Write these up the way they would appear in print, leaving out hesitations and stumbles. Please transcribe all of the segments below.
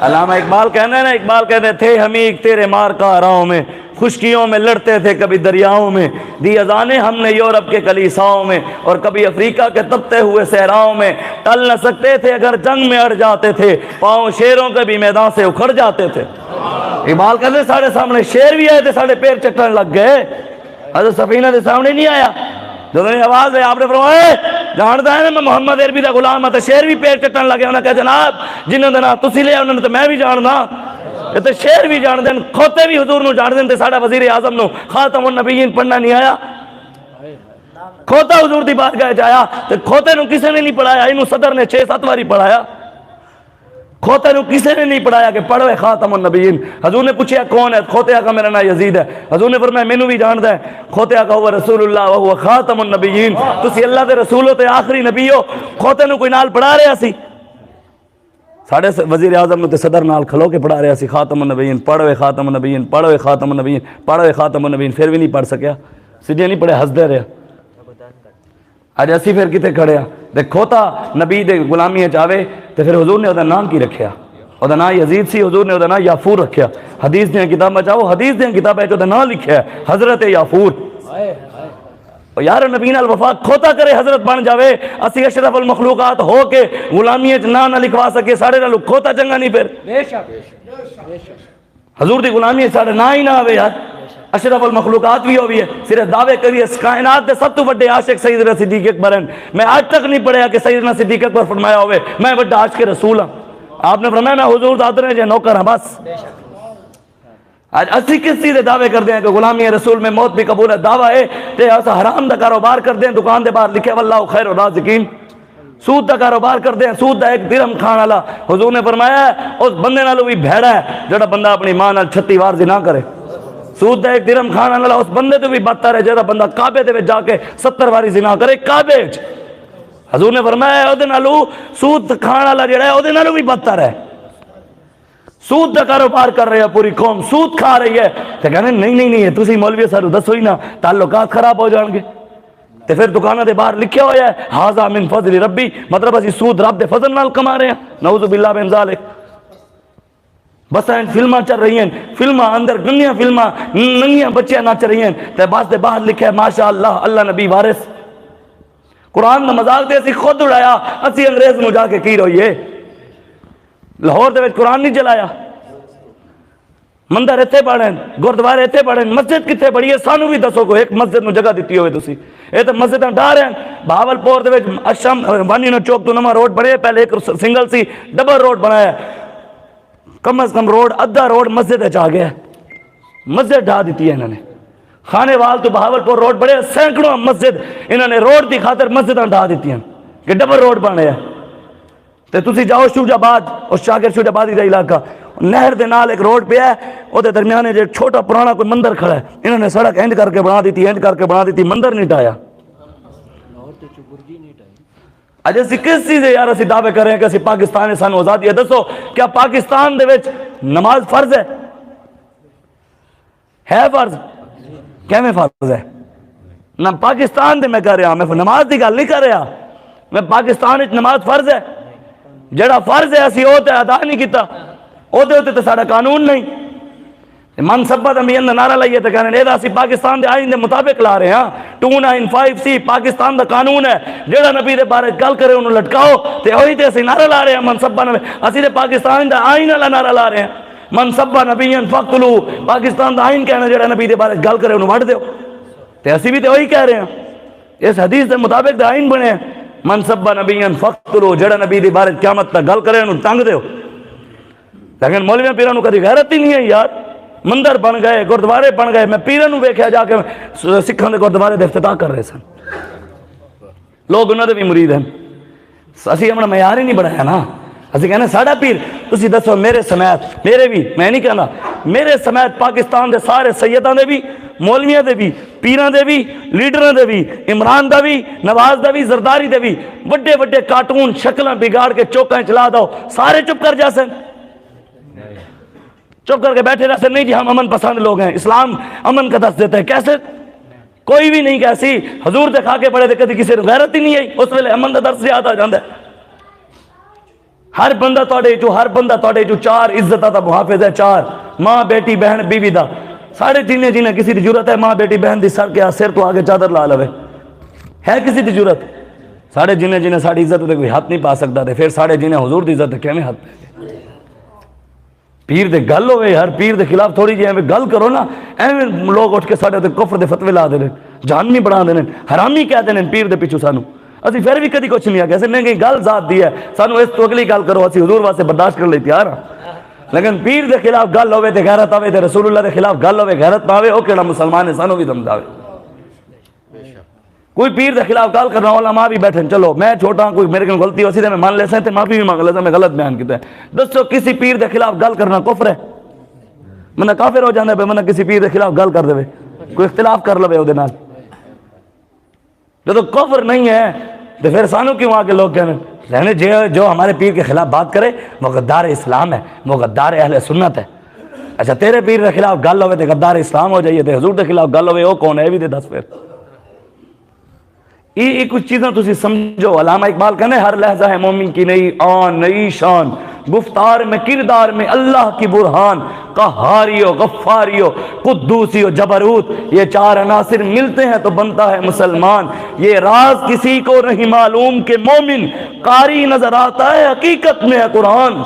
علامہ اقبال کہنے نا، اقبال کہتے تھے ہمیں تیرے مار کا راہوں میں، خشکیوں میں لڑتے تھے کبھی دریاؤں میں، دی اذانیں ہم نے یورپ کے کلیساؤں میں اور کبھی افریقہ کے تپتے ہوئے صحراؤں میں، ٹل نہ سکتے تھے اگر جنگ میں اڑ جاتے تھے، پاؤں شیروں کے بھی میدان سے اکھڑ جاتے تھے۔ اقبال کہتے ساڑھے سامنے شیر بھی آئے تھے، ساڑھے پیر چٹن لگ گئے۔ حضرت سفینہ دے سامنے نہیں آیا، جب نے آواز ہے آپ نے فرمایا جانتا ہے نا میں محمد عربی دا غلام ہے، شیر بھی پیر چٹن لگے، انہوں نے کہا جناب جنہوں نے نا تسی لیا انہوں نے تو میں بھی جاننا، یہ تو شیر بھی جان دیں، کھوتے بھی حضور نو جان دیں، ساڑھا وزیر اعظم نو خاتم النبیین پڑھنا نہیں آیا، کھوتا حضور دی بارگاہ جایا، تو کھوتے نو کسے نے نہیں پڑھایا، انہوں صدر نے 6-7 باری پڑھایا، کھوتے نو کسے نے نہیں پڑھایا کہ پڑھو خاتم النبیین۔ حضور نے پوچھا کون ہے، کھوتے کا میرا نام یزید ہے، حضور نے فرمایا مینوں بھی جاندا ہے، کھوتے کا ہوا رسول اللہ وہو خاتم النبیین، تسی اللہ دے رسول ہو تے آخری نبی ہو، کھوتے نو کوئی نال پڑھا رہا سی، ساڑھے وزیر اعظم نے تے صدر نال کھلو کے پڑھا رہا سی خاتم النبیین، پڑھو خاتم النبیین، پڑھو خاتم النبیین، پڑھو خاتم النبیین، پھر بھی نہیں پڑھ سکیا، سیدھے نہیں پڑھے، ہسدے رہے۔ اج اسی پھر کتے کھڑے ہیں، دیکھ کھوتا نبی دے غلامی چاہے تو پھر حضور نے وہ نام کی رکھیا، وہ نام یزید سی، حضور نے وہ نام یافور رکھیا، حدیث دیا کتاب چاہو، حدیث دیا کتاب ہے جو نام لکھیا ہے حضرت یافور۔ یار نبی نال وفا کھوتا کرے حضرت بن جاوے، اسی اشرف المخلوقات ہو کے غلامی نہ لکھوا سکے، ساڑھے نالو کھوتا چنگا نہیں پھر، حضور دی غلامی ساڑھے نہ ہی نہ آوے یار، اشرف المخلوقات بھی ہوئی ہے، صرف دعوے کریے کائنات دے سب تو بڑے عاشق سیدنا صدیق اکبر ہیں، میں آج تک نہیں پڑھیا کہ سیدنا صدیق اکبر فرمایا ہوئے میں بڑا عاشق رسول ہوں، آپ نے فرمایا میں حضور دادر ہیں جے نوکر ہیں بس۔ آج اسی کسی دے دعوے کر دیں کہ غلامی رسول میں موت بھی قبول ہے، دعویٰ ہے کہ ایسا حرام دا کاروبار کر دیں، دکان دے باہر لکھے واللہ خیر الرازقین، سود دا کاروبار کر دیں، سود دا ایک درہم کھان والا، حضور نے فرمایا اس بندے نالوں بھی بھیڑا ہے جڑا بندہ اپنی ماں نال 36 وار زنا کرے، سود دا ایک درہم کھان والا اس بندے تو بھی بدتر ہے جڑا بندہ کعبے دے وچ جا کے 70 واری زنا کرے کعبے وچ، حضور نے فرمایا اودے نالوں سود کھان والا جڑا ہے اودے نالوں بھی بدتر ہے، سود دا کاروبار کر رہے ہیں، پوری قوم سود کھا رہی ہے، تو کہنے نہیں تسی مولوی صاحب دسو ہی نا تعلقات خراب ہو جان گے، تو پھر دکانوں دے باہر لکھیا ہوا ہے ھذا من فضل ربی، مطلب اسی سود رب دے فضل نال کما رہے ہیں، نعوذ باللہ من ذالک۔ بس فلماں چل رہی ہیں، فلماں اندر گنیاں فلماں ننگیاں بچیاں نچ رہی ہیں، تو بس دے باہر لکھا ہے ماشاءاللہ اللہ نبی وارث، قرآن دا مذاق دے اسی خود اڑایا، اسی انگریز نو جا کے کی روئیے، لاہور دے وچ قرآن نہیں چلایا، مندر ایتھے پڑھیں، گردوارے ایتھے پڑھیں، مسجد کتھے پڑھی ہے سانو بھی دسو کو ایک مسجد نو جگہ دیتی ہوئے تسی، اے تو مسجداں ڈار ہیں، بہاولپور دے وچ اشم وانی نو چوک تو نواں روڈ بنے، پہلے ایک سنگل سی ڈبل روڈ بنایا ہے، کم از کم روڈ ادھا روڈ مسجد آ گیا ہے، مسجد ڈھا دیتی ہے انہوں نے، خانے وال تو بہاولپور روڈ بڑے سینکڑوں مسجد انہوں نے روڈ دی خاطر مسجداں ڈھا دیتی ہیں کہ ڈبل روڈ بنے ہے، تے تسی جاؤ شوجاباد اور شاگر شوجابادی دا علاقہ نہر دے نال ایک روڈ پہ ہے، وہ دے درمیانے جو چھوٹا پرانا کوئی مندر کھڑا ہے، انہوں نے سڑک اینڈ کر کے بنا دیتی، اینڈ کر کے بنا دیتی، مندر نہیں ٹایا۔ اج اسی کس چیز ہے یار اسی دعوے کر رہے ہیں کہ اسی پاکستان نے سانو آزادی ہے، دسو کیا پاکستان دے وچ نماز فرض ہے فرض؟ کیویں فرض ہے؟ نہ پاکستان دے میں کر رہا، میں نماز دی گل نہیں کر رہا، میں پاکستان وچ نماز فرض ہے، جڑا فرض ہے اسی وہ تے ادا نہیں کیتا، او دے تے ساڈا قانون نہیں، من سبت امین دا نعرہ لائیے تو کہنے اے دا اسی پاکستان دے آئین دے مطابق لا رہے ہیں، 295C پاکستان دا قانون ہے، جڑا نبی دے بارے گل کرے انہوں لٹکاؤ، تے وہی تے اسی نعرہ لا رہے ہیں من سبت نبی، اسی دے پاکستان دا آئین والا نعرہ لا رہے ہیں، من سبت نبیین فقتلو، پاکستان دا آئین کہنا جڑا نبی دے بارے گل کرے انہوں وڈ دیو، تے اسی بھی تے وہی کہہ رہے ہیں، اس حدیث دے مطابق دا آئین بنے ہیں، من سبت نبیین فقتلو، جڑا نبی دے بارے قیامت تک گل کرے انہوں ٹنگ دیو، لیکن مولویاں پیرانوں کدی غیرت ہی نہیں ہے یار، مندر بن گئے، گردوارے بن گئے، میں پیرانوں ویکھیا جا کے سکھاں دے گردوارے دے افتتاح کر رہے سن، لوگ انہوں دے بھی مرید ہیں، اسی اپنا معیار ہی نہیں بڑھایا نا، اسی کہنا ساڑا پیر تسی دسو میرے سمیت میرے بھی میں نہیں کہنا میرے سمیت پاکستان دے سارے سیداں دے بھی مولویاں دے بھی پیراں دے بھی لیڈراں دے بھی عمران دا بھی نواز دا بھی زرداری دے بھی بڑے بڑے کارٹون شکلاں بگاڑ کے چوکاں چلا دو سارے چپ کر جاسن چپ کر کے بیٹھے رہتے نہیں جی ہم امن پسند لوگ ہیں اسلام امن کا دس دیتا ہے کیسے کوئی بھی نہیں کیسی حضور دے کھا کے پڑے تھے کدی کسی غیرت ہی نہیں آئی اس ویلے امن دا درس یاد آ جاندا ہے ہر بندہ توڑے جو چار عزت دا محافظ ہے چار ماں بیٹی بہن بیوی دا سارے جنہیں کسی دی ضرورت ہے ماں بیٹی بہن دی سر تو آگے چادر لا لوے ہے کسی دی ضرورت سارے جنہیں ساری عزت دے کوئی ہاتھ نہیں پا سکتا تھے پھر سارے جنہیں حضور دی عزت کیویں ہاتھ پہ پیر دے گل ہوئے ہر پیر دے خلاف تھوڑی جی ایویں گل کرو نا ایویں لوگ اٹھ کے سارے تے کفر دے فتوے لا دینے جہنمی بنا دینے حرامی کہہ دینے پیر دے پیچھے سانو اسی پھر بھی کدی کچھ نہیں آ گیا اسی نہیں گل ذات دی ہے سانو اس تو اگلی گل کرو اسی حضور واسطے برداشت کر لئی تیار ہاں لیکن پیر دے خلاف گل ہوئے تے غیرت آوے تے رسول اللہ دے خلاف گل ہوئے غیرت نہ آوے او کیڑا مسلمان ہے سانو بھی دمداوے کوئی پیر دے خلاف گل کرنا علماء بھی بیٹھے چلو میں چھوٹا کوئی میرے کو غلطی ہوسی تے میں مان لیسا تے معافی بھی مانگ لیسا میں غلط بیان کیتا ہے دسو کسی پیر دے خلاف گل کرنا کفر ہے منہ کافر ہو جاندا ہے منہ کسی پیر دے خلاف گل کر دے کوئی اختلاف کر لوے او دے نال جو کفر نہیں ہے تو پھر سانو کیوں آ کے لوگ کہنے جو ہمارے پیر کے خلاف بات کرے وہ غدار اسلام ہے وہ غدار اہل سنت ہے اچھا تیرے پیر کے خلاف گل ہوئے تو غدار اسلام ہو جائیے تو حضور کے خلاف گل ہوئے وہ کون ہے بھی دے دس پھر یہ کچھ چیزیں تسی سمجھو علامہ اقبال کہنے ہر لحظہ ہے مومن کی نئی آن نئی شان گفتار میں کردار میں اللہ کی برہان قہاری ہو غفاری ہو قدوسی ہو جبروت یہ چار عناصر ملتے ہیں تو بنتا ہے مسلمان یہ راز کسی کو نہیں معلوم کہ مومن قاری نظر آتا ہے حقیقت میں ہے قرآن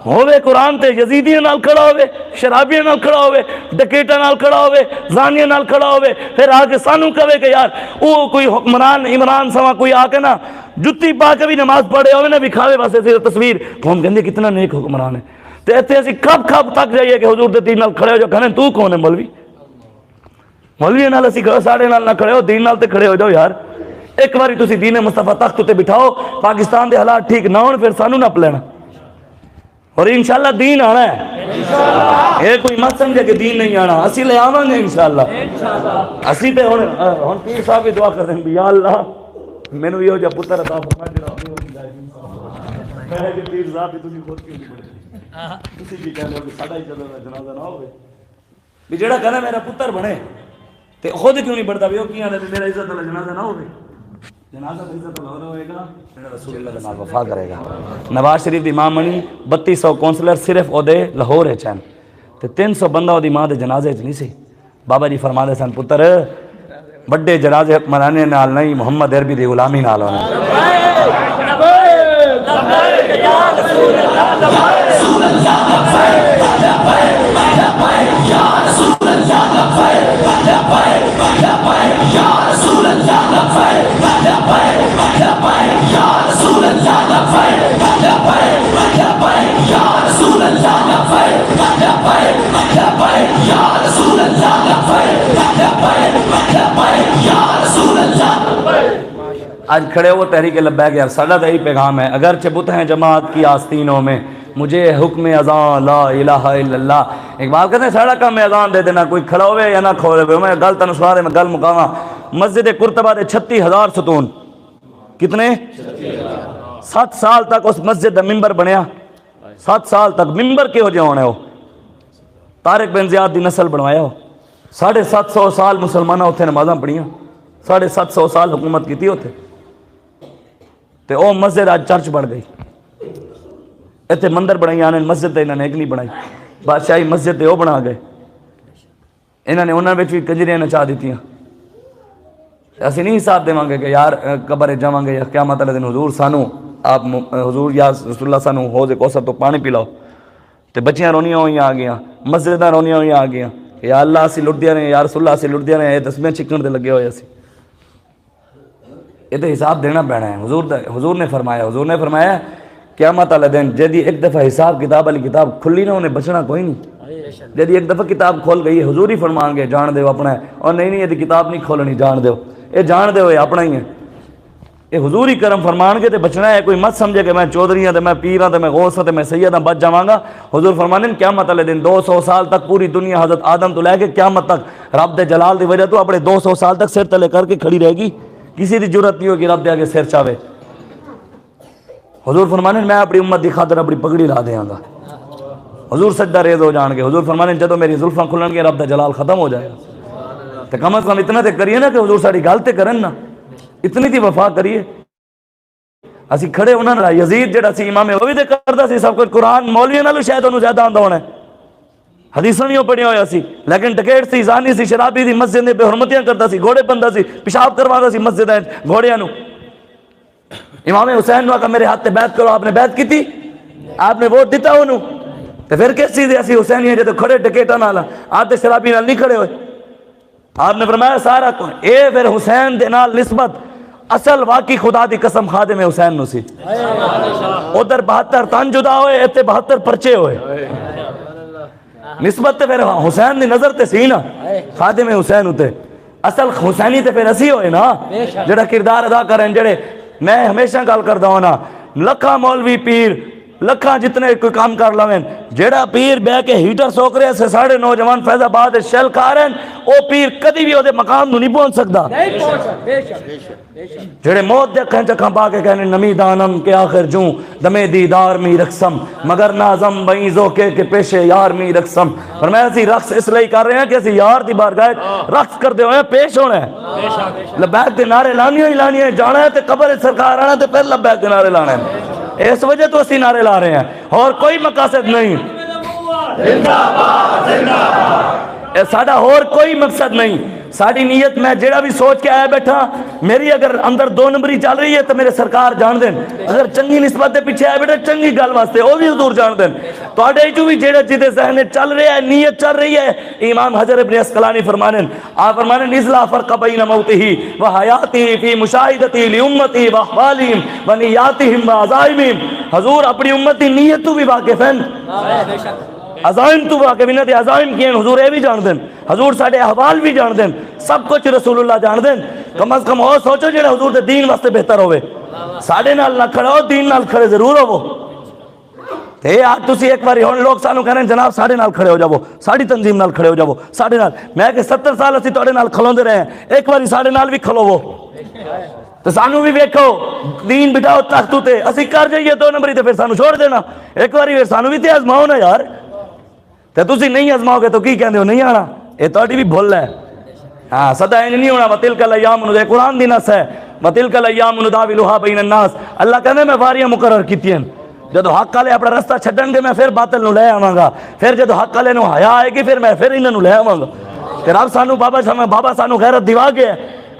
ہوئے قرآن تے یزیدیاں نال کھڑا ہوئے شرابیاں نال کھڑا ہوئے ڈکیٹاں نال کھڑا ہوئے زانیاں نال کھڑا ہوئے پھر آگے سانو کہے کہ یار وہ کوئی حکمران عمران سوا کوئی آ کے نا جتی پا کے بھی نماز پڑھے ہوئے نا بھی کھاوے واسطے تصویر قوم کہندے کتنا نیک حکمران ہے تے ایتھے اسی کب تک جائیے کہ حضور دے دین نال کھڑے ہو جو کہنے تو کون ہے مولوی مولوی نال اسی ساڑے نال نہ کھڑے ہو دین نال تے کھڑے ہو جاؤ یار ایک باری تسی دین مصطفیٰ تخت تے بٹھاؤ پاکستان دے حالات ٹھیک نہ ہون پھر سانو نہ پلینا اور انشاءاللہ دین آنا ہے یہ کوئی مت سمجھے کہ دین نہیں آنا اسی لے آواں گے انشاءاللہ اسی تے ہن پیر صاحب بھی دعا کر دیں یا اللہ مینوں یہ ہو جا پتر عطا فرما جڑا میں کہ پیر صاحب تسی خود کیوں نہیں بڑھے تسی کی کہندے ہو کہ ساڈا ہی جنازہ نہ ہوے بھی جڑا کہنا میرا پتر بنے تے خود کیوں نہیں بڑھدا بھی او کیاں میرا عزت والا جنازہ نہ ہوے جنازہ عزت والا ہوئے گا رسول اللہ کے نال وفا کرے گا نواز شریف دی ماں منی 3200 کونسلر صرف او دے لاہور ہے چن تے 300 بندہ او دی ماں دے جنازے وچ نہیں سی بابا جی فرما دے سن پتر بڑے جنازے حکمرانے نال نہیں محمد عربی دی غلامی نال ہونا آج کھڑے ہو تحریک لبیک یار ساڈا تو یہی پیغام ہے اگرچہ بت ہیں جماعت کی آستینوں میں مجھے حکم اذان لا الہ الا اللہ اقبال کہتے ہیں ساڑا کام میں اذان دے دینا کوئی کھڑا ہوئے یا نہ کھولے ہوئے میں گل تنو سنا دے میں گل مقامہ مسجد قرطبہ دے 36,000 ستون کتنے 7 سال تک اس مسجد دا ممبر بنیا 7 سال تک ممبر کے ہو جائے ہونے ہو طارق بن زیاد دی نسل بنوایا ہو 750 سال مسلمانہ ہوتے نمازاں پڑھیاں 750 سال حکومت کی تھی ہوتے تے او مسجد آج چرچ بڑھ گئی ایتھے مندر بنائی آنے مسجد تے انہوں نے ایک نہیں بنائی بادشاہی مسجد تے او بنا گئے انہوں نے انہوں نے بھی کنجریاں نچا دیتیاں ایسی نہیں حساب دے مانگے کہ یار قبر جاواں گے یا قیامت والے دن حضور سانو آپ حضور یا رسول اللہ سانو حوض کوثر تو پانی پلاؤ تے بچیاں رونیاں ہوئی آ گیا مسجداں رونیاں ہوئی آ گیا یا اللہ اسی لٹ دیا رہے یا رسول اللہ اسی لٹ دیا رہے 10 چکن دے لگے ہوئے اسی یہ تو حساب دینا پینا ہے حضور نے فرمایا قیامت والے دن جدی ایک دفعہ حساب کتاب والی کتاب کھلی نہ انہیں بچنا کوئی نہیں جدی ایک دفعہ کتاب کھول گئی حضور ہی فرمان گے جان دیو اپنا ہے اور نہیں یہ کتاب نہیں کھولنی جان دیو یہ جان دیو یہ اپنا ہی ہے یہ حضور ہی کرم فرمان کے تے بچنا ہے. کوئی مت سمجھے کہ میں چودھری ہاں تے میں پیر ہاں تے میں غوث ہاں تے میں سید ہاں بچ جاواں گا. حضور فرمانے ہیں قیامت والے دن 200 سال تک پوری دنیا حضرت آدم تو لے کے قیامت تک رب دے جلال دی وجہ تو اپنے 200 سال تک سر تلے کر کے کھڑی رہے گی. کسی دی جرت نہیں ہوگی رب دے آگے سر چاوے. حضور فرمانے ہیں میں اپنی امت دی خاطر اپنی پگڑی لا دیاں گا. حضور سجدہ ریز ہو جان گے. حضور فرمانے ہیں جدوں میری زلفاں کھلن گے رب دا جلال ختم ہو جائے گا. تے کم از کم اتنا تے کریے نا کہ حضور ساری گل تے کرن نا, اتنی دی وفا کریے. اسی کھڑے انہاں نال یزید جڑا سی امام وہ بھی تے کردا سی سب کچھ, قرآن مولویاں نالوں شاید انہوں زیادہ آندا ہونا ہے, حدیثاں نہیں پڑھیا ہویا سی, لیکن ڈکیٹ سی, زانی سی, شرابی سی, مسجد میں بے حرمتیاں کردا سی, گھوڑے بندا سی, پیشاب کرواتا سی مسجد گھوڑیاں نو. امام حسین نے کہا میرے ہاتھ تے بیعت کرو, آپ نے بیعت کیتی, آپ نے ووٹ دیتا انہوں. تے پھر کس چیز اسی حسین ہیں جے کھڑے ڈکیٹاں نال, آپ تے شرابی نال نہیں کھڑے ہوئے. آپ نے فرمایا سارا اے پھر حسین دے نال نسبت اصل واقعی خدا دی قسم خادم حسین نو سی. ادھر 72 تن جدا ہوئے, اتنے 72 پرچے ہوئے. نسبت تے پھر حسین دی نظر تے سی نا خادم حسین ہوتے. اصل حسینی تے پھر اسی ہوئے نا جڑا کردار ادا کریں. جڑے میں ہمیشہ گل کردا ہوں نا, لکھاں مولوی پیر لکھاں جتنے کوئی کام کر لویں, جیڑا پیر بہ کے ہیٹر سوک رہے سے ساڑھے نوجوان فیض آباد شیل کھا رہے ہیں, او پیر کدی بھی وہ مقام نو نہیں پہنچ سکتا. جیڑے موت دے کھیں چکھاں پا کے کہنے نمی دانم کے آخر جوں دمے دیدار می رقصم مگر نازم بئیں زوکے کے پیشے یار می رقصم. فرمایا اسی رقص اس لئے کر رہے ہیں کہ اسی یار دی بارگاہ رقص کر دے ہوئے پیش ہونے ہیں. لبیک دے نعرے لانی ہی لانی ہے, جانا ہے تے قبر سرکار آنا تے پھر لبیک دے نعرے لانے ہیں. اس وجہ تو اسی نعرے لا رہے ہیں اور کوئی مقاصد نہیں. ساڑھا اور کوئی مقصد نہیں. ساڑھی نیت میں جیڑا بھی سوچ کے آیا بیٹھا, میری اگر اندر 2 نمبری چل رہی ہے تو میرے سرکار جان دیں. اگر چنگی نسبت دے پیچھے آیا بیٹھا چنگی گل واسطے وہ بھی حضور جان دیں. تو آڑے جو بھی جیڑے جیدے ذہن چل رہے ہیں نیت چل رہی ہے. امام حجر ابن اسقلانی فرمانے آپ فرمانے نزلا فرق بین موتہی و حیاتی فی مشاہدتی لامتی و احوالیم و نیاتہم و عزائمیم. حضور اپنی امتی نیت تو بھی واقف ہیں, عزائم تو واقف انہاں دے عزائم کیے حضور اے بھی جان دیں, حضور ساڑے احوال بھی جان دیں, سب کچھ رسول اللہ جان دیں. کم از کم اور سوچو جڑے حضور دے دین واسطے بہتر ہوئے. ساڑے نال نہ کھڑے ہو, دین نال کھڑے ضرور ہو. تے آج تسی ایک باری ہون لوگ سانو کہہ رہے ہیں جناب ساڑے نال کھڑے ہو جاؤ, ساڑی تنظیم نال کھڑے ہو جاؤ, ساڑے نال. میں کہ 70 سال اسی توڑے نال کھلوں دے رہے ہیں, ایک باری ساڑے نال بھی کھلو وہ تو سانو بھی ویکھو دین بٹھاؤ تختو تے اسی کر جائیے 2 نمبری تے پھر سانو چھوڑ دینا. ایک باری پھر سانو بھی تے آزماؤ نا یار. تے تسی نہیں آزماؤ گے تو کی کہندے ہو نہیں آنا, اے تہاڈی بھی بھول ہے. ہاں صدا انج نہیں ہونا. وتلک الایام نداولها قرآن دی نص ہے, وتلک الایام نداولها بین الناس. اللہ کہندے میں واریاں مقرر کیتیاں, جدو حق والے اپنا رستہ چھڈن گے میں پھر باطل نو لے آواں گا, پھر جدو حق والے نو حیا آئے گی پھر میں پھر انہاں نو لے آواں گا. کہ رب سانو بابا سانو غیرت دیوا گیا,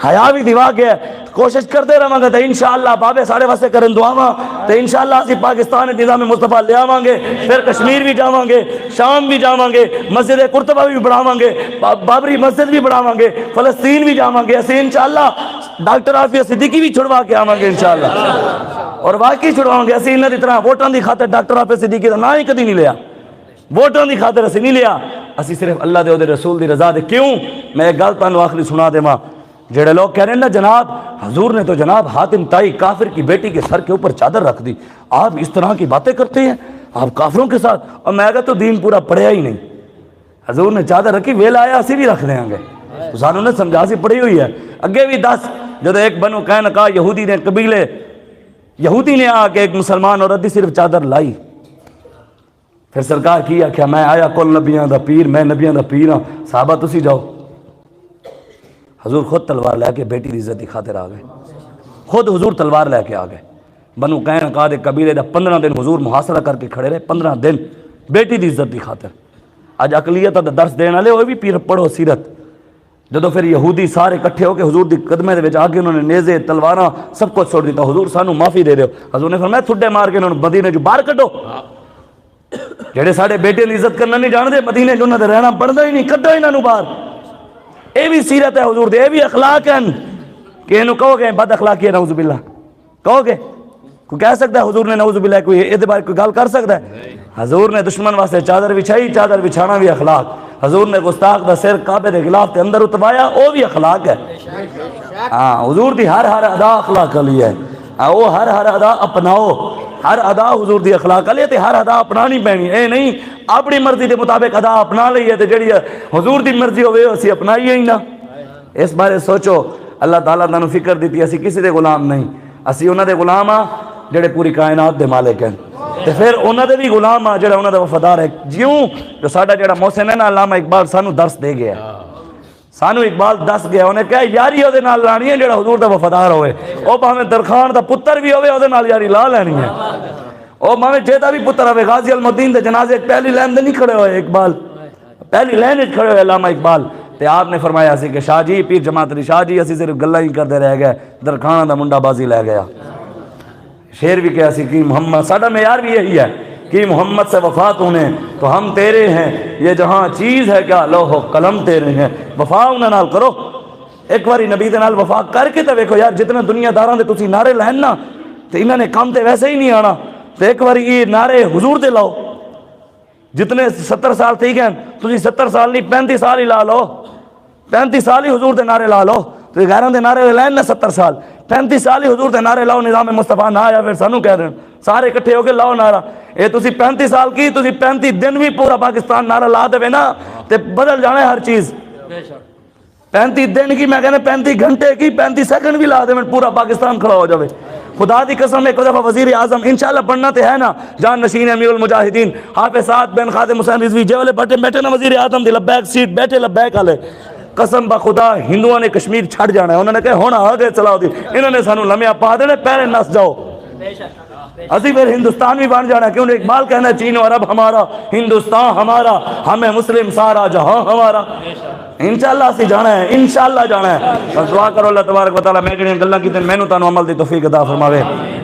حیا بھی دیوا گیا. کوشش کرتے رہاں گے تو انشاءاللہ بابے ساڑے واسطے کرن دعاواں تو انشاءاللہ اسی پاکستان نظام مصطفیٰ لے آواں گے, پھر کشمیر بھی جاواں گے, شام بھی جاواں گے, مسجد قرطبہ بھی بڑھاواں گے, بابری مسجد بھی بڑھاواں گے, فلسطین بھی جاواں گے. اسی انشاءاللہ ڈاکٹر عافیہ صدیقی بھی چھڑوا کے آواں گے انشاءاللہ, اور واقعی چھڑواؤں گے. اسی انہاں دی طرح ووٹاں دی خاطر ڈاکٹر عافیہ صدیقی دا نام ہی کدی نہیں لیا, ووٹاں دی خاطر اسی نہیں لیا. اسی صرف اللہ دے او دے رسول دی رضا دے. کیوں میں ایک گل تانوں آخری سنا دیواں. جڑے لوگ کہہ رہے ہیں نا جناب حضور نے تو جناب حاتم طائی کافر کی بیٹی کے سر کے اوپر چادر رکھ دی, آپ اس طرح کی باتیں کرتے ہیں آپ کافروں کے ساتھ. اور میں کہا تو دین پورا پڑھیا ہی نہیں. حضور نے چادر رکھی, ویل آیا اسی بھی رکھ دیں گے. سانوں نے سمجھا سی پڑھی ہوئی ہے. اگے بھی 10 جب ایک بنو قینقاع یہودی نے قبیلے یہودی نے آ کے ایک مسلمان عورت دی صرف چادر لائی, پھر سرکار کی آخیا میں آیا کل نبیاں دا پیر, میں نبیاں دا پیر ہاں, صحابہ تسی جاؤ. حضور خود تلوار لے کے بیٹی دی عزت دی خاطر آ گئے, خود حضور تلوار لے کے آ گئے. بنو قینقاع دے قبیلے دا 15 دن حضور محاصرہ کر کے کھڑے رہے, 15 دن بیٹی دی عزت دی خاطر. اج اقلیت دا درس دین والے وہ بھی پیر پڑھو سیرت. جدو پھر یہودی سارے کٹھے ہو کے حضور دی قدمے دے وچ آ کے انہوں نے نیزے تلواراں سب کچھ چھوڑ دیتا. حضور سانو معافی دے رہے ہو. حضور نے فرمایا تھڈے مار کے انہوں نے مدینے جو باہر کڈو. جڑے ساڈے بیٹے دی عزت کرنا نہیں جان دے, مدینے جو انہاں دے رہنا بندا ہی نہیں, کڈو انہاں نو باہر. اے بھی سیرت ہے حضور دے, اے بھی اخلاق ہیں. کہ انہوں کہو گے بد اخلاقی ہے نعوذ باللہ, کہو گے کوئی کہہ سکتا ہے حضور نے نعوذ باللہ کوئی اعتبار کوئی گل کر سکتا ہے؟ حضور نے دشمن واسطے چادر بچھائی, چادر بچھانا بھی اخلاق. حضور نے گستاخ دا سر کعبے دے غلاف تے اندر اتوایا، وہ بھی اخلاق ہے۔ ہاں حضور دی ہر ادا اخلاق علی ہے، وہ ہر ادا اپناؤ، ہر ادا حضور دی اخلاق علی ہے تے ہر ادا اپنانی پینی، اے نہیں اپنی مرضی دے مطابق ادا اپنا لئی ہے تے جڑی حضور دی مرضی ہوئے اسی اپنائیے ہی نہ۔ اس بارے سوچو، اللہ تعالیٰ تانوں فکر دیتی، اسی کسی دے غلام نہیں، اسی انہاں دے غلام ہاں جڑے پوری کائنات دے مالک ہیں، تے پھر انہاں دے بھی غلام ہاں جڑا انہاں دا وفادار ہے۔ جیوں جو ساڈا جڑا محسن ہے نا علامہ اقبال سانو درس دے گیا، سانو اقبال دس گیا، انہیں کہا یاری او دے نال لانی ہے جڑا حضور دا وفادار ہوئے، او بھاویں درخان دا پتر بھی ہوئے او دے نال یاری لا لینی ہے، او بھاویں جیتا بھی پتر ہوئے۔ غازی المدین دے جنازے پہلی لین دے نہیں کھڑے ہوئے اقبال، پہلی لین وچ کھڑے ہوئے علامہ اقبال، تے آپ نے فرمایا سی کہ شاہ جی پیر جماعت علی شاہ جی اسی صرف گلاں ہی کردے رہ گئے، درخانہ دا منڈا بازی لے گیا۔ شعر بھی کہا سی کہ محمد، ساڈا معیار بھی یہی ہے کہ محمد سے وفا تو نے تو ہم تیرے ہیں، یہ جہاں چیز ہے کیا لوح و قلم تیرے ہیں، وفا انہاں نال کرو۔ ایک باری نبی دے نال وفا کر کے تے ویکھو یار، جتنے دنیا داراں دے تسی نعرے لین نا تے انہاں نے کم تے ویسے ہی نہیں آنا، تے ایک باری یہ نعرے حضور دے لاؤ، جتنے 70 سال تھی گئے تسی 70 سال نہیں 35 سال ہی لا لو، 35 سال ہی حضور دے نعرے لا لو، تو غیراں دے نعرے لین نا 70 سال، 35 سال ہی حضور دے نعرے لاؤ، نظام مصطفیٰ نہ آیا پھر سانو کہہ رہے ہیں سارے اکٹھے ہو کے لاؤ نعرہ۔ اے تسی 35 سال کی تسی 35 دن بھی پورا پاکستان نعرہ لا دے نا تے بدل جانا ہے ہر چیز۔ 35 دن کی میں کہنے 35 گھنٹے کی 35 سیکنڈ بھی لا دے میں پورا پاکستان کھڑا ہو جاوے۔ خدا دی قسم ایک دفعہ وزیر اعظم انشاءاللہ پڑھنا تے ہے نا، جان نشین امیر المجاہدین حافظ سعد بن خادم حسین رضوی جے والے بیٹھے نا وزیر اعظم دی لبیک سیٹ بیٹھے لبیک والے، قسم بخدا ہندوؤں نے کشمیر چھڑ جانا ہے، انہوں نے کہا ہونا آگے چلاؤ دی، انہوں نے سانو لمحہ پا دینے پہلے نس جاؤ، اسی پھر ہندوستان بھی بن جانا ہے، کیوں نے اقبال کہنا ہے چین و عرب ہمارا، ہندوستان ہمارا، ہمیں مسلم سارا جہاں ہمارا۔ انشاءاللہ اسی جانا ہے، انشاءاللہ جانا ہے۔ بس دعا کرو اللہ تبارک و تعالیٰ میں جڑیاں گلاں کیتیں مینوں تانوں عمل دی توفیق عطا فرماوے۔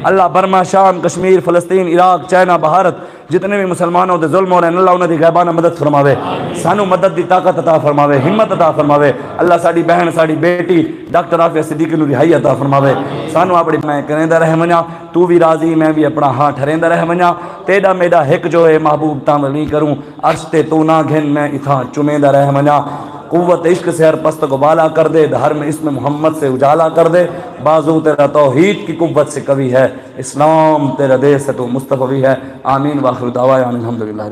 اللہ برما، شام، کشمیر، فلسطین، عراق، چائنا، بھارت جتنے بھی مسلمانوں دے ظلم ہو رہے ہیں اللہ انہاں دی غیبانہ مدد فرماوے، سانو مدد دی طاقت عطا فرماوے، ہمت عطا فرماوے۔ اللہ ساڈی بہن ساڈی بیٹی ڈاکٹر عافیہ صدیقی نوں رہائی عطا فرماوے، سانو اپنی میں کریندا رہ ونجاں، تو بھی راضی میں بھی اپنا ہاں ٹھریندا رہ ونجاں، تیڈا میڈا ہک جو ہے محبوب تاں نہیں کروں، عرش تے تو نہ گھن میں اتھاں چمیندہ رہ ونجاں۔ قوت عشق سے ہر پست کو بالا کر دے، دھر میں اسم محمد سے اجالا کر دے، بازو تیرا توحید کی قوت سے کبھی ہے، اسلام تیرا دے سے تو مصطفی ہے۔ آمین واخر دعوانا الحمدللہ۔